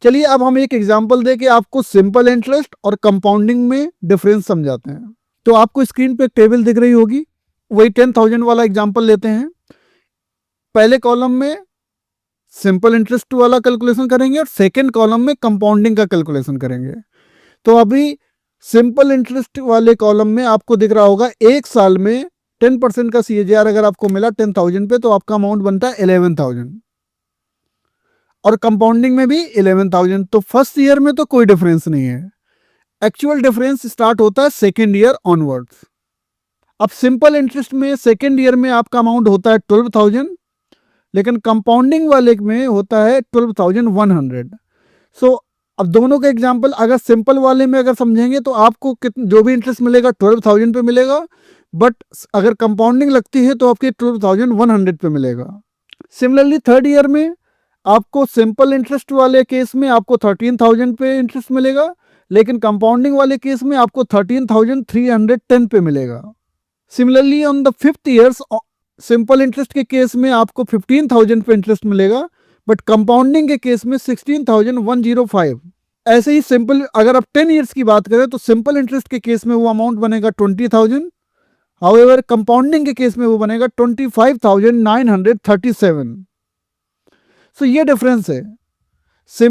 चलिए अब हम एक एग्जांपल दे के आपको सिंपल इंटरेस्ट और कंपाउंडिंग में डिफरेंस समझाते हैं। तो आपको स्क्रीन पे एक टेबल दिख रही होगी, वही 10,000 वाला एग्जांपल लेते हैं। पहले कॉलम में सिंपल इंटरेस्ट वाला कैलकुलेशन करेंगे और सेकेंड कॉलम में कंपाउंडिंग का कैलकुलेशन करेंगे। तो अभी सिंपल इंटरेस्ट वाले कॉलम में आपको दिख रहा होगा एक साल में 10% का CAGR अगर आपको मिला 10,000 पे, तो आपका अमाउंट बनता है 11,000 और कंपाउंडिंग में भी 11,000। तो फर्स्ट ईयर में तो कोई डिफरेंस नहीं है, एक्चुअल डिफरेंस स्टार्ट होता है सेकेंड ईयर ऑनवर्ड्स। अब सिंपल इंटरेस्ट में सेकेंड ईयर में आपका अमाउंट होता है 12,000, लेकिन कंपाउंडिंग वाले में होता है 12,100। सो अब दोनों का एग्जांपल अगर सिंपल वाले में अगर समझेंगे तो आपको जो भी इंटरेस्ट मिलेगा 12,000 पे मिलेगा, बट अगर कंपाउंडिंग लगती है तो आपके 12,100 पे मिलेगा। सिमिलरली थर्ड ईयर में आपको सिंपल इंटरेस्ट वाले केस में आपको 13,000 पे इंटरेस्ट मिलेगा, लेकिन कंपाउंडिंग वाले केस में आपको 13,310 पे मिलेगा। Similarly on the fifth years simple interest के केस में आपको 15,000 पे इंटरेस्ट मिलेगा, बट कंपाउंडिंग के केस में 16,105। ऐसे ही सिंपल अगर आप 10 ईयर्स की बात करें तो सिंपल इंटरेस्ट के केस में वो अमाउंट बनेगा 20,000, हाउएवर कंपाउंडिंग के केस में वो बनेगा 25,937। सो ये डिफरेंस है।